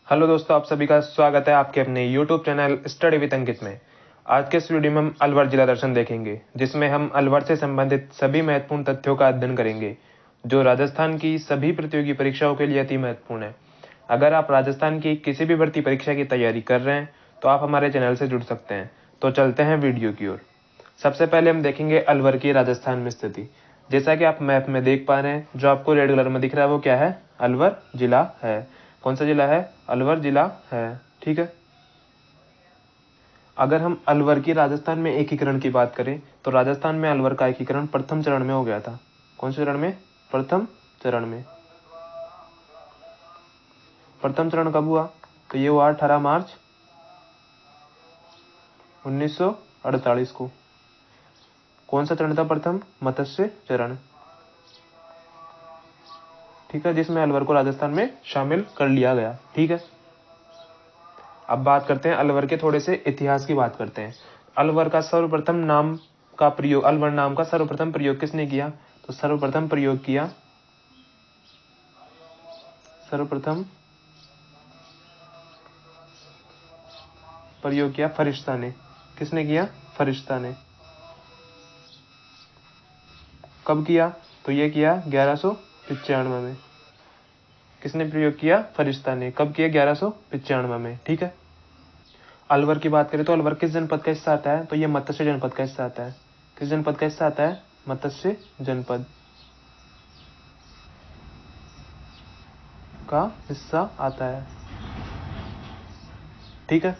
Hello दोस्तों, आप सभी का स्वागत है आपके अपने YouTube चैनल स्टडी विद अंकित में। आज के इस वीडियो में हम अलवर जिला दर्शन देखेंगे, जिसमें हम अलवर से संबंधित सभी महत्वपूर्ण तथ्यों का अध्ययन करेंगे, जो राजस्थान की सभी प्रतियोगी परीक्षाओं के लिए अति महत्वपूर्ण है। अगर आप राजस्थान की किसी भी भर्ती परीक्षा की तैयारी कर रहे हैं तो आप हमारे चैनल से जुड़ सकते हैं। तो चलते हैं वीडियो की ओर। सबसे पहले हम देखेंगे अलवर की राजस्थान में स्थिति। जैसा कि आप मैप में देख पा रहे हैं, जो आपको रेड कलर में दिख रहा है वो क्या है? अलवर जिला है। कौन सा जिला है? अलवर जिला है। ठीक है। अगर हम अलवर की राजस्थान में एकीकरण की बात करें तो राजस्थान में अलवर का एकीकरण प्रथम चरण में हो गया था। कौन से चरण में? प्रथम चरण में। प्रथम चरण कब हुआ? तो ये हुआ 18 मार्च 1948 को। कौन सा चरण था प्रथम? मत्स्य चरण। ठीक है, जिसमें अलवर को राजस्थान में शामिल कर लिया गया। ठीक है। अब बात करते हैं अलवर के थोड़े से इतिहास की बात करते हैं। अलवर का सर्वप्रथम नाम का प्रयोग, अलवर नाम का सर्वप्रथम प्रयोग किसने किया? तो सर्वप्रथम प्रयोग किया फरिश्ता ने। किसने किया? फरिश्ता ने। कब किया? तो ये किया 1195 में। किसने प्रयोग किया? फरिश्ता ने। कब किया? 1195 में। ठीक है। अलवर की बात करें तो अलवर किस जनपद का हिस्सा आता है? तो ये मत्स्य जनपद का हिस्सा आता है। किस जनपद का हिस्सा आता है? मत्स्य जनपद का हिस्सा आता है। ठीक है।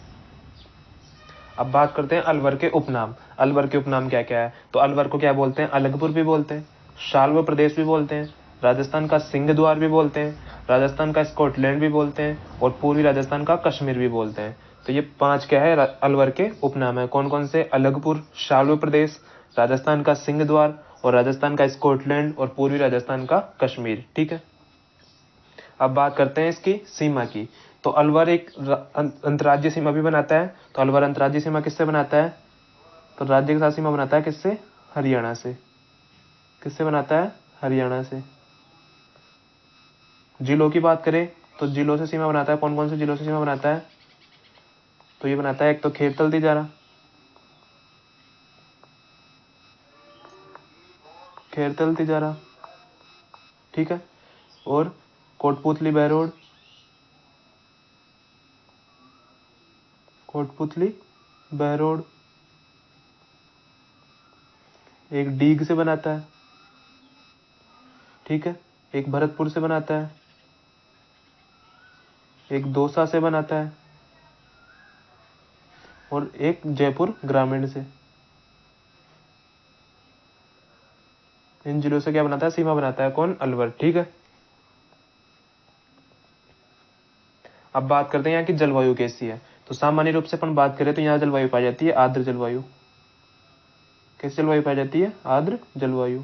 अब बात करते हैं अलवर के उपनाम। अलवर के उपनाम क्या क्या है? तो अलवर को क्या बोलते हैं? अलगपुर भी बोलते हैं, शाल्व प्रदेश भी बोलते हैं, राजस्थान का सिंह द्वार भी बोलते हैं, राजस्थान का स्कॉटलैंड भी बोलते हैं और पूर्वी राजस्थान का कश्मीर भी बोलते हैं। तो ये 5 क्या है? अलवर के उपनाम है। कौन कौन से? अलगपुर, शाल्व प्रदेश, राजस्थान का सिंह द्वार और राजस्थान का स्कॉटलैंड और पूर्वी राजस्थान का कश्मीर। ठीक है। अब बात करते हैं इसकी सीमा की। तो अलवर एक अंतर्राज्यीय सीमा भी बनाता है। तो अलवर अंतर्राज्यीय सीमा किससे बनाता है? तो राज्य के साथ सीमा बनाता है किससे? हरियाणा से। किससे बनाता है? हरियाणा से। जिलों की बात करें तो जिलों से सीमा बनाता है। कौन कौन से जिलों से सीमा बनाता है? तो ये बनाता है एक तो खेरतल तिजारा, खेरतल तिजारा, ठीक है, और कोटपुतली बहरोड, कोटपुतली बहरोड। एक डीग से बनाता है। ठीक है। एक भरतपुर से बनाता है, एक दौसा से बनाता है और एक जयपुर ग्रामीण से। इन जिलों से क्या बनाता है? सीमा बनाता है। कौन? अलवर। ठीक है। अब बात करते हैं यहाँ की जलवायु कैसी है। तो सामान्य रूप से अपन बात करें तो यहाँ जलवायु पाई जाती है आर्द्र जलवायु। कैसी जलवायु पाई जाती है? आर्द्र जलवायु।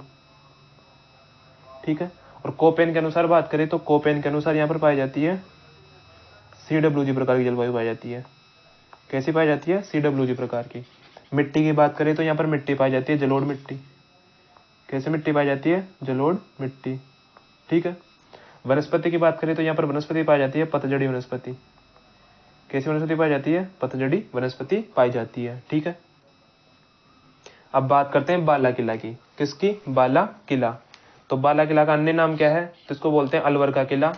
ठीक है। और कोपेन के अनुसार बात करें तो कोपेन के अनुसार यहाँ पर पाई जाती है CWG प्रकार की जलवायु पाई जाती है। कैसी पाई जाती है? CWG प्रकार की। मिट्टी की बात करें तो यहाँ पर मिट्टी पाई जाती है जलोढ़ मिट्टी। कैसी मिट्टी पाई जाती है? जलोढ़ मिट्टी। ठीक है। वनस्पति की बात करें तो यहाँ पर वनस्पति पाई जाती है पतझड़ी वनस्पति। कैसी वनस्पति पाई जाती है? पतझड़ी वनस्पति पाई जाती है। ठीक है। अब बात करते हैं बाला किला की। किसकी? बाला किला। तो बाला किला का अन्य नाम क्या है? तो इसको बोलते हैं अलवर का किला,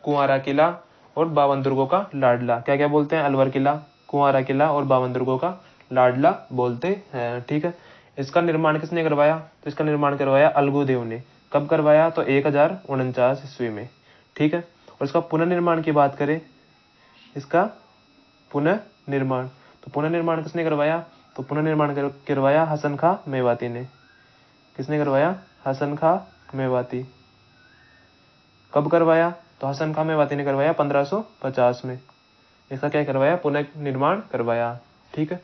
कुंवारा किला और 52 दुर्गों का लाडला। क्या क्या बोलते हैं? अलवर किला, कुंवारा किला और 52 दुर्गों का लाडला बोलते हैं। ठीक है। इसका निर्माण किसने करवाया? तो इसका निर्माण करवाया अलगूदेव ने। कब करवाया? तो 1049 ईस्वी में। ठीक है। और इसका पुनर्निर्माण की बात करें, इसका पुनर्निर्माण, तो पुनर्निर्माण किसने करवाया? तो पुनर्निर्माण करवाया हसन खां मेवाती ने। किसने करवाया? हसन खां मेवाती। कब करवाया? तो हसन खां मेवाती ने करवाया 1550 में। इसका क्या करवाया? पुनर्निर्माण करवाया। ठीक है।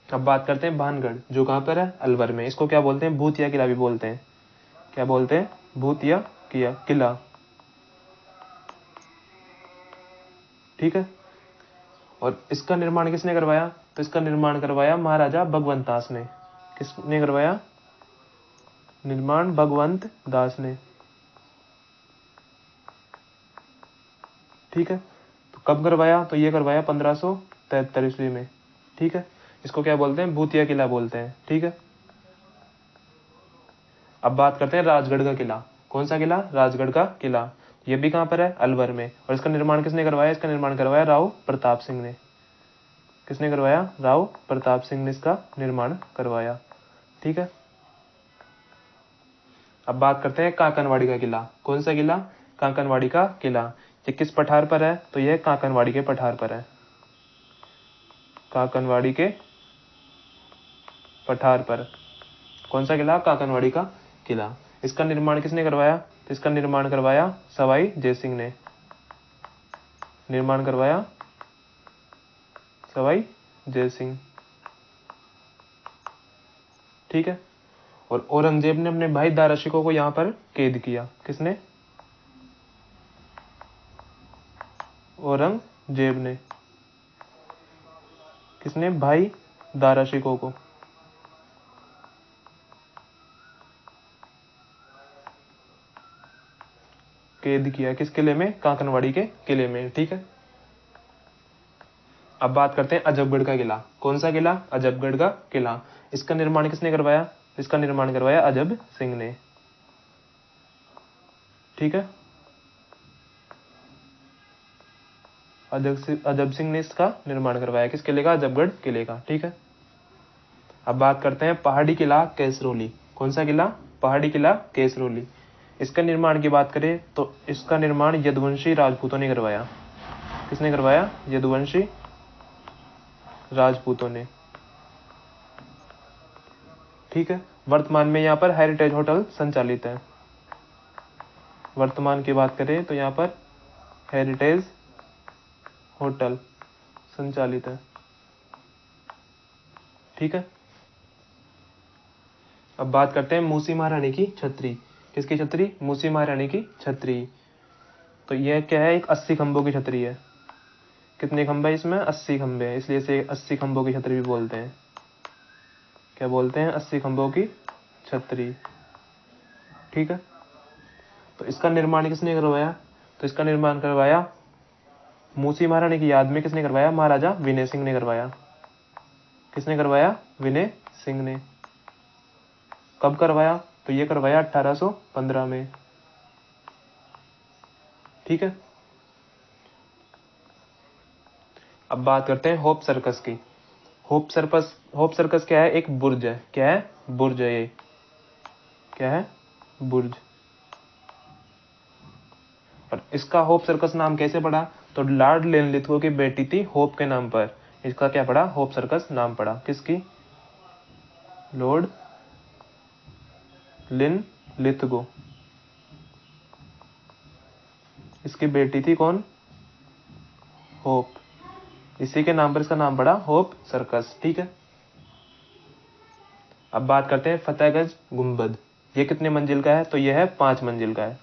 अब बात करते हैं भानगढ़, जो कहाँ पर है? अलवर में। इसको क्या बोलते हैं? भूतिया किला भी बोलते हैं। क्या बोलते हैं? भूतिया किला। ठीक है। और इसका निर्माण किसने करवाया? तो इसका निर्माण करवाया महाराजा भगवंत दास ने। किसने करवाया? निर्माण भगवंत दास ने। ठीक है। तो कब करवाया, तो ये करवाया 1573 ईस्वी में। ठीक है, इसको क्या बोलते हैं, भूतिया किला बोलते हैं। ठीक है, अब बात करते हैं राजगढ़ का किला। कौन सा किला, राजगढ़ का किला। ये भी कहाँ पर है, अलवर में। और इसका निर्माण किसने करवाया, इसका निर्माण करवाया राव प्रताप सिंह ने। किसने करवाया, राव प्रताप सिंह ने इसका निर्माण करवाया। ठीक है, अब बात करते हैं कांकनवाड़ी का किला। कौन सा किला, कांकनवाड़ी का किला। ये किस पठार पर है, तो यह कांकनवाड़ी के पठार पर है। कांकनवाड़ी के पठार पर कौन सा किला, कांकनवाड़ी का किला। इसका निर्माण किसने करवाया, तो इसका निर्माण करवाया सवाई जयसिंह ने। निर्माण करवाया सवाई जयसिंह। ठीक है, और औरंगजेब ने अपने भाई दारा शिकोह को यहां पर कैद किया। किसने, औरंगजेब ने। किसने, भाई दारा शिकोह को। कैद किया किस किले में, कांकनवाड़ी के किले में। ठीक है, अब बात करते हैं अजबगढ़ का किला। कौन सा किला, अजबगढ़ का किला। इसका निर्माण किसने करवाया, इसका निर्माण करवाया अजब सिंह ने। ठीक है, अजब सिंह ने इसका निर्माण करवाया, किस किले का, अजबगढ़ किले का। ठीक है, अब बात करते हैं पहाड़ी किला कैसरोली। कौन सा किला, पहाड़ी किला कैसरोली। इसका निर्माण की बात करें तो इसका निर्माण यदुवंशी राजपूतों ने करवाया। किसने करवाया, यदुवंशी राजपूतों ने। ठीक है, वर्तमान में यहाँ पर हेरिटेज होटल संचालित है। वर्तमान की बात करें तो यहाँ पर हेरिटेज होटल संचालित है। ठीक है, अब बात करते हैं मूसी महारानी की छतरी। किसकी छतरी, मूसी महारानी की छतरी। तो यह क्या है, एक 80 खंभों की छतरी है। कितने खंभे इसमें, 80 खंभे हैं, इसलिए इसे 80 खंभों की छतरी भी बोलते हैं। क्या बोलते हैं, 80 खंभों की छतरी। ठीक है, तो इसका निर्माण किसने करवाया, तो इसका निर्माण करवाया मूसी महारानी की याद में। किसने करवाया, महाराजा विनय सिंह ने करवाया। किसने करवाया, विनय सिंह ने। कब करवाया, तो ये करवाया 1815 में। ठीक है, अब बात करते हैं होप सर्कस की। होप सर्कस क्या है, एक बुर्ज है। क्या है, बुर्ज है। ये क्या है, बुर्ज। और इसका होप सर्कस नाम कैसे पड़ा, तो लॉर्ड लिनलिथगो की बेटी थी होप के नाम पर इसका क्या पड़ा, होप सर्कस नाम पड़ा। किसकी, लॉर्ड लिनलिथगो, इसकी बेटी थी कौन, होप। इसी के नाम पर इसका नाम पड़ा होप सर्कस। ठीक है, अब बात करते हैं फतेहगंज गुंबद। ये कितने मंजिल का है, तो यह है 5 मंजिल का है।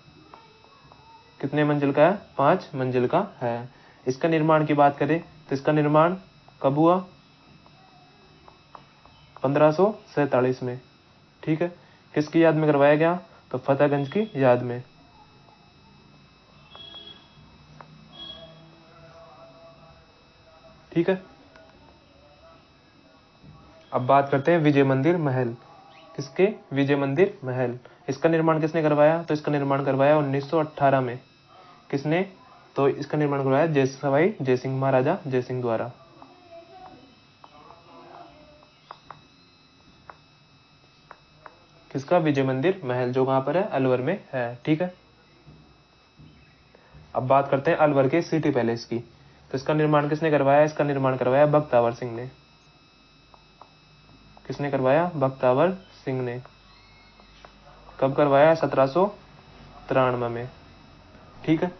कितने मंजिल का है, 5 मंजिल का है। इसका निर्माण की बात करें तो इसका निर्माण कब हुआ, 1547 में। ठीक है, किसकी याद में करवाया गया, तो फतेहगंज की याद में। ठीक है, अब बात करते हैं विजय मंदिर महल। किसके, विजय मंदिर महल। इसका निर्माण किसने करवाया, तो इसका निर्माण करवाया 1918 में। किसने, तो इसका निर्माण करवाया सवाई जयसिंह, महाराजा जयसिंह द्वारा। किसका, विजय मंदिर महल, जो कहां पर है, अलवर में है। ठीक है, अब बात करते हैं अलवर के सिटी पैलेस की। तो इसका निर्माण किसने करवाया, इसका निर्माण करवाया बख्तावर सिंह ने। किसने करवाया, बख्तावर सिंह ने। कब करवाया, 1793 में। ठीक है,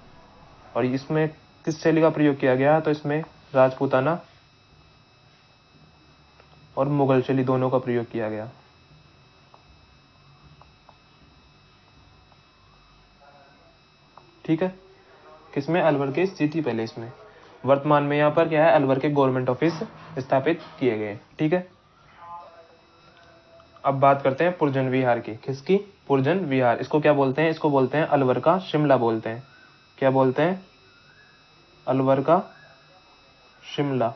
और इसमें किस शैली का प्रयोग किया गया, तो इसमें राजपूताना और मुगल शैली दोनों का प्रयोग किया गया। ठीक है, किसमें, अलवर के सिटी पैलेस में। वर्तमान में यहाँ पर क्या है, अलवर के गवर्नमेंट ऑफिस स्थापित किए गए। ठीक है, अब बात करते हैं पुरजन विहार की। किसकी, पुरजन विहार। इसको क्या बोलते हैं, इसको बोलते हैं अलवर का शिमला बोलते हैं। क्या बोलते हैं, अलवर का शिमला,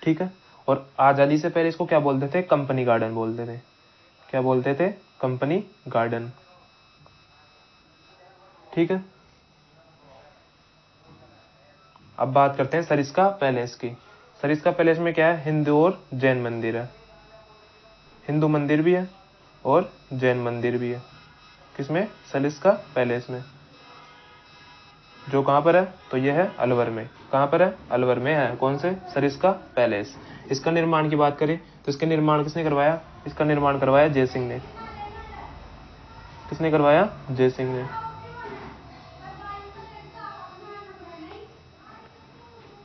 ठीक है। और आजादी से पहले इसको क्या बोलते थे? कंपनी गार्डन बोलते थे। क्या बोलते थे? कंपनी गार्डन, ठीक है। अब बात करते हैं सरिस्का पैलेस की। सरिस्का पैलेस में क्या है? हिंदू और जैन मंदिर है। हिंदू मंदिर भी है और जैन मंदिर भी है। किसमें? सरिस्का पैलेस में। जो कहाँ पर है? तो यह है अलवर में। कहाँ पर है? अलवर में है। कौन से? सरिस्का पैलेस। इसका निर्माण की बात करें तो इसका निर्माण किसने करवाया? इसका निर्माण करवाया जय सिंह ने। किसने करवाया? जय सिंह ने,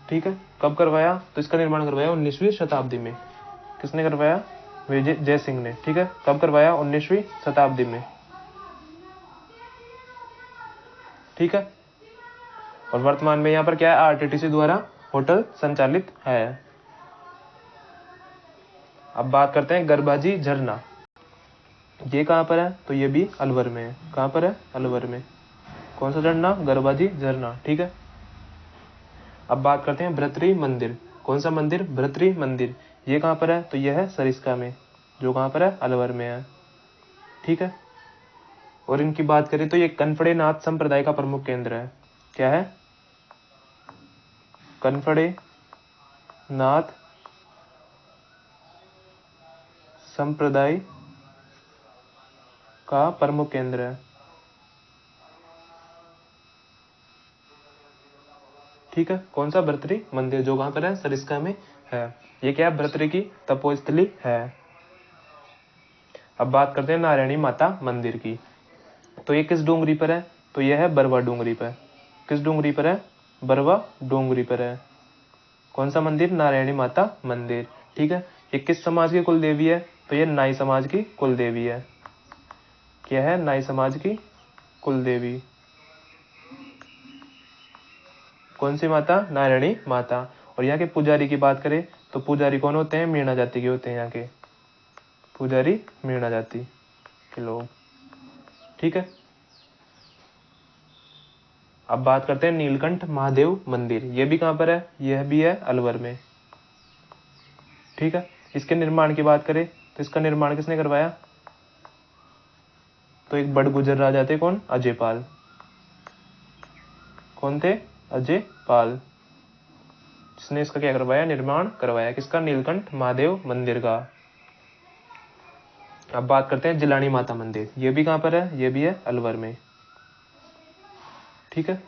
ठीक है। कब करवाया? तो इसका निर्माण करवाया 19वीं शताब्दी में। किसने करवाया? विजय जय सिंह ने, ठीक है। कब करवाया? 19वीं शताब्दी में, ठीक है। और वर्तमान में यहाँ पर क्या है? आरटीटीसी द्वारा होटल संचालित है। अब बात करते हैं गर्भाजी झरना। ये कहाँ पर है? तो ये भी अलवर में है। कहाँ पर है? अलवर में। कौन सा झरना? गर्भाजी झरना, ठीक है। अब बात करते हैं भृतृ मंदिर। कौन सा मंदिर? भृतृ मंदिर। ये कहाँ पर है? तो यह है सरिस्का में। जो कहाँ पर है? अलवर में है, ठीक है। और इनकी बात करें तो ये कनफड़े नाथ संप्रदाय का प्रमुख केंद्र है। क्या है? कनफड़े नाथ संप्रदाय का प्रमुख केंद्र है, ठीक है। कौन सा? भर्तृ मंदिर, जो कहाँ पर है? सरिस्का में है। ये क्या है? भर्तृ की तपोस्थली है। अब बात करते हैं नारायणी माता मंदिर की। तो ये किस डूंगरी पर है? तो यह है बरवा डूंगरी पर। किस डूंगरी पर है? बरवा डूंगरी पर है। कौन सा मंदिर? नारायणी माता मंदिर, ठीक है। ये किस समाज की कुल देवी है? तो ये नाई समाज की कुल देवी है। क्या है? नाई समाज की कुल देवी। कौन सी माता? नारायणी माता। और यहाँ के पुजारी की बात करें तो पुजारी कौन होते हैं? मीणा जाति के होते हैं। यहाँ के पुजारी मीणा जाति के लोग, ठीक है। अब बात करते हैं नीलकंठ महादेव मंदिर। ये भी कहाँ पर है? यह भी है अलवर में, ठीक है। इसके निर्माण की बात करें तो इसका निर्माण किसने करवाया? तो एक बड़गुजर राजा थे। कौन? अजयपाल। कौन थे? अजयपाल, जिसने इसका क्या करवाया? निर्माण करवाया। किसका? नीलकंठ महादेव मंदिर का। अब बात करते हैं जिलानी माता मंदिर। ये भी कहाँ पर है? ये भी है अलवर में, ठीक है।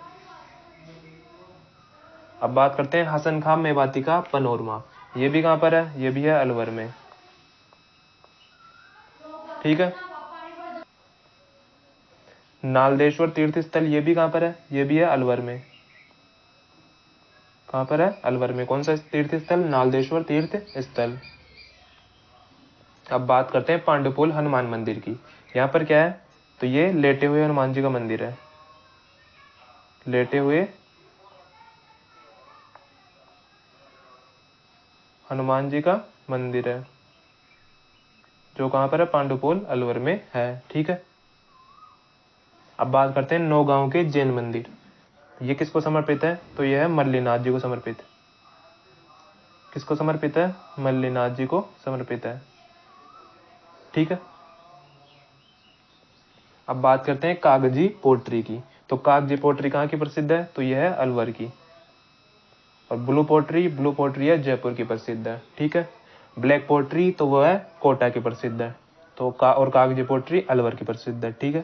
अब बात करते हैं हसन खां मेवाती का पनोरमा। ये भी कहाँ पर है? ये भी है अलवर में, ठीक है। नालदेश्वर तीर्थ स्थल, ये भी कहाँ पर है? ये भी है अलवर में। कहाँ पर है? अलवर में। कौन सा तीर्थ स्थल? नालदेश्वर तीर्थ स्थल। अब बात करते हैं पांडुपुल हनुमान मंदिर की। यहाँ पर क्या है? तो ये लेटे हुए हनुमान जी का मंदिर है। लेटे हुए हनुमान जी का मंदिर है, जो कहाँ पर है? पांडुपुल अलवर में है, ठीक है। अब बात करते हैं नौगांव के जैन मंदिर। ये किसको समर्पित है? तो यह है मल्लीनाथ जी को समर्पित। किसको समर्पित है? मल्लीनाथ जी को समर्पित है, ठीक है। अब बात करते हैं कागजी पोट्री की। तो कागजी पोट्री कहाँ की प्रसिद्ध है? तो यह है अलवर की। और ब्लू पोट्री है जयपुर की प्रसिद्ध है, ठीक है। ब्लैक पोट्री तो वह है कोटा की प्रसिद्ध है। तो और कागजी पोट्री अलवर की प्रसिद्ध है, ठीक है।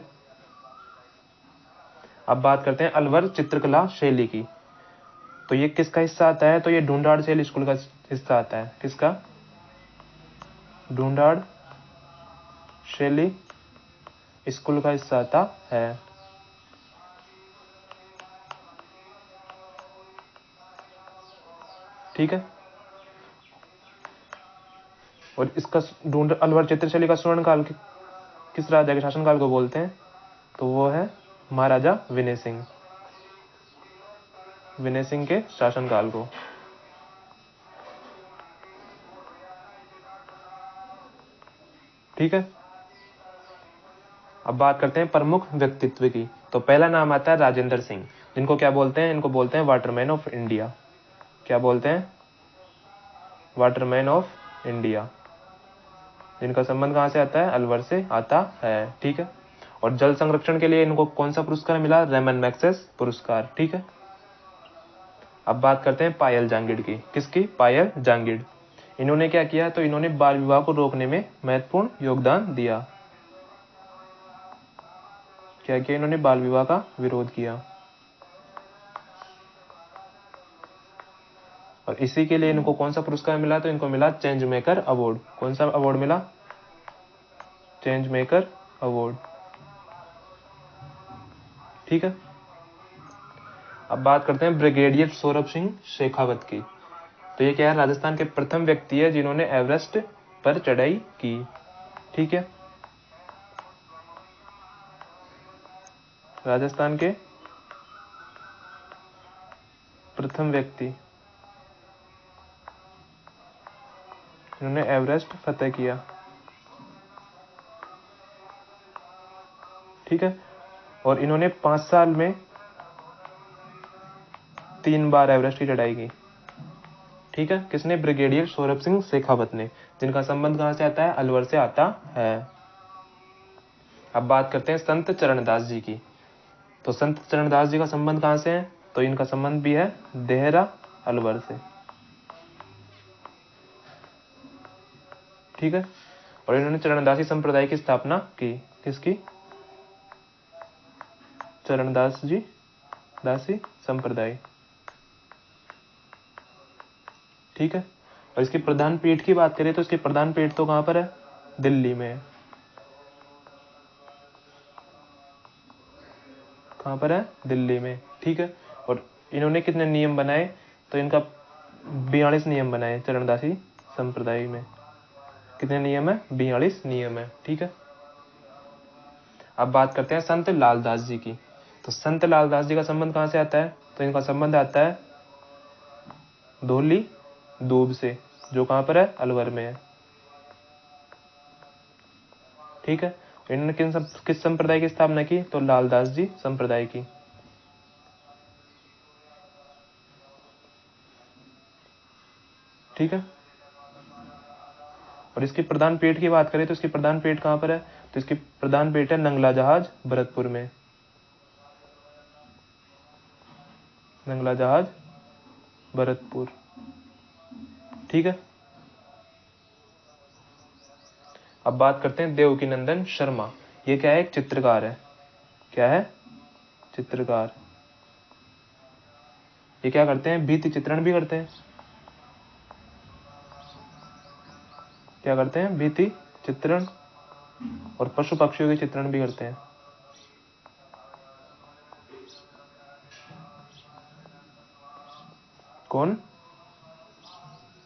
अब बात करते हैं अलवर चित्रकला शैली की। तो ये किसका हिस्सा आता है? तो ये ढूंढाड़ शैली स्कूल का हिस्सा आता है। किसका? ढूंढाड़ शैली स्कूल का हिस्सा आता है, ठीक है। और इसका ढूंढ अलवर चित्रशैली का स्वर्ण काल किस राजा के शासनकाल को बोलते हैं? तो वो है महाराजा विनय सिंह। विनय सिंह के शासनकाल को, ठीक है। अब बात करते हैं प्रमुख व्यक्तित्व की। तो पहला नाम आता है राजेंद्र सिंह, जिनको क्या बोलते हैं, इनको बोलते हैं वाटरमैन ऑफ इंडिया। क्या बोलते हैं? वाटरमैन ऑफ इंडिया, जिनका संबंध कहां से आता है? अलवर से आता है। ठीक है। और जल संरक्षण के लिए इनको कौन सा पुरस्कार मिला? रेमन मैग्सेस पुरस्कार। ठीक है। अब बात करते हैं पायल जांगिड़ की। किसकी? पायल जांगिड़। इन्होंने क्या किया? तो इन्होंने बाल विवाह को रोकने में महत्वपूर्ण योगदान दिया। क्या किया इन्होंने? बाल विवाह का विरोध किया। और इसी के लिए इनको कौन सा पुरस्कार मिला? तो इनको मिला चेंज मेकर अवार्ड। कौन सा अवार्ड मिला? Change maker award. ठीक है। अब बात करते हैं ब्रिगेडियर सौरभ सिंह शेखावत की। तो ये क्या है? राजस्थान के प्रथम व्यक्ति है जिन्होंने एवरेस्ट पर चढ़ाई की। ठीक है। राजस्थान के प्रथम व्यक्ति जिन्होंने एवरेस्ट फतेह किया। ठीक है। और इन्होंने 5 साल में 3 बार एवरेस्ट की चढ़ाई की। ठीक है। किसने? ब्रिगेडियर सौरभ सिंह शेखावत ने, जिनका संबंध कहां से आता है? अलवर से आता है। अब बात करते हैं संत चरणदास जी की। तो संत चरणदास जी का संबंध कहां से है? तो इनका संबंध भी है देहरा अलवर से। ठीक है। और इन्होंने चरणदासी संप्रदाय की स्थापना की। किसकी? चरणदास जी दासी संप्रदाय। ठीक है। और इसकी प्रधान पीठ की बात करें तो इसकी प्रधान पीठ तो कहां पर है? दिल्ली में है। कहां पर है? दिल्ली में। ठीक है। और इन्होंने कितने नियम बनाए? तो इनका 42 नियम बनाए चरणदासी संप्रदाय में। कितने नियम है? 42 नियम है। ठीक है। अब बात करते हैं संत लालदास जी की। तो संत लालदास जी का संबंध कहां से आता है? तो इनका संबंध आता है धोली दूब से, जो कहां पर है? अलवर में है। ठीक है। इन्होंने किस संप्रदाय की स्थापना की? तो लालदास जी संप्रदाय की। ठीक है। और इसकी प्रधान पीठ की बात करें तो इसकी प्रधान पीठ कहां पर है? तो इसकी प्रधान पीठ है नंगला जहाज भरतपुर में। नंगला जहाज भरतपुर। ठीक है। अब बात करते हैं देवकीनंदन शर्मा। ये क्या है? एक चित्रकार है। क्या है? चित्रकार। ये क्या करते हैं? भित्ति चित्रण भी करते हैं। क्या करते हैं? भित्ति चित्रण और पशु पक्षियों के चित्रण भी करते हैं। कौन?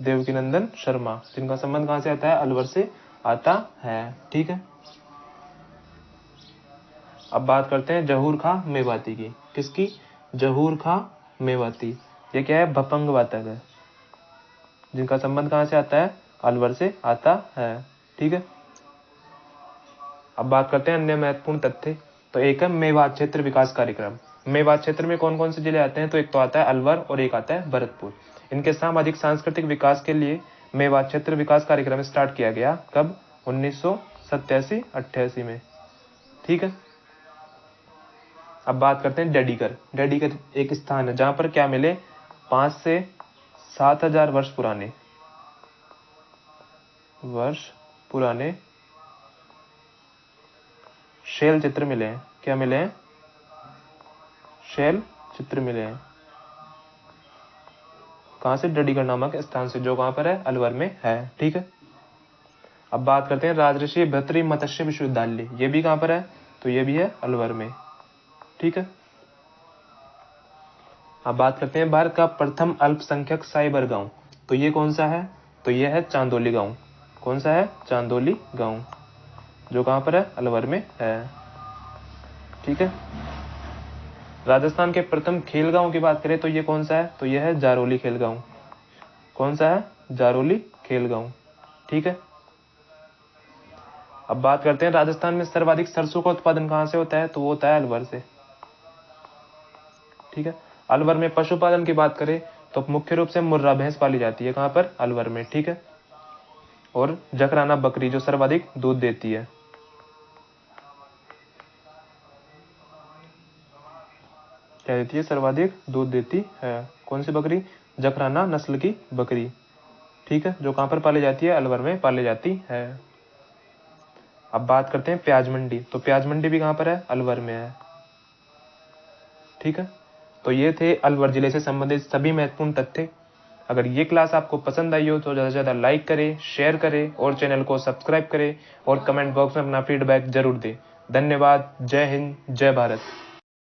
देवकीनंदन शर्मा, जिनका संबंध कहां से आता है? अलवर से आता है। ठीक है। अब बात करते हैं जहूर खां मेवाती की। किसकी? जहूर खां मेवाती। ये क्या है? भपंग वादक है, जिनका संबंध कहां से आता है? अलवर से आता है। ठीक है। अब बात करते हैं अन्य महत्वपूर्ण तथ्य। तो एक है मेवात क्षेत्र विकास कार्यक्रम। मेवात क्षेत्र में कौन कौन से जिले आते हैं? तो एक तो आता है अलवर और एक आता है भरतपुर। इनके सामाजिक सांस्कृतिक विकास के लिए मेवात क्षेत्र विकास कार्यक्रम स्टार्ट किया गया। कब? 1987-88 में। ठीक है। अब बात करते हैं डेडीकर। डेडीकर एक स्थान है जहां पर क्या मिले? 5 से 7 हजार वर्ष पुराने शैल चित्र मिले हैं। क्या मिले हैं? शैल चित्र मिले हैं। कहां से? डेडीकर नामक स्थान से, जो कहां पर है? अलवर में है। ठीक है। अब बात करते हैं राजऋषि भतरी मत्स्य विश्वविद्यालय। ये भी कहां पर है? तो ये भी है अलवर में। ठीक है। अब बात करते हैं भारत का प्रथम अल्पसंख्यक साइबर गांव। तो ये कौन सा है? तो ये है चांदोली गांव। कौन सा है? चांदोली गांव, जो कहां पर है? अलवर में है। ठीक है। राजस्थान के प्रथम खेल गांव की बात करें तो ये कौन सा है? तो ये है जारोली खेल गांव। कौन सा है? जारोली खेल गांव। ठीक है। अब बात करते हैं राजस्थान में सर्वाधिक सरसों का उत्पादन कहाँ से होता है, तो वो होता है अलवर से। ठीक है, अलवर में पशुपालन की बात करें तो मुख्य रूप से मुर्रा भैंस पाली जाती है, कहाँ पर, अलवर में। ठीक है, और जकराना बकरी जो सर्वाधिक दूध देती है। क्या देती है, सर्वाधिक दूध देती है। कौन सी बकरी, जकराना नस्ल की बकरी। ठीक है, जो कहाँ पर पाली जाती है, अलवर में पाली जाती है। अब बात करते हैं प्याज मंडी, तो प्याज मंडी भी कहाँ पर है, अलवर में है। ठीक है, तो ये थे अलवर जिले से संबंधित सभी महत्वपूर्ण तथ्य। अगर ये क्लास आपको पसंद आई हो तो ज़्यादा से ज़्यादा लाइक करें, शेयर करें और चैनल को सब्सक्राइब करें और कमेंट बॉक्स में अपना फीडबैक जरूर दें। धन्यवाद। जय हिंद, जय भारत।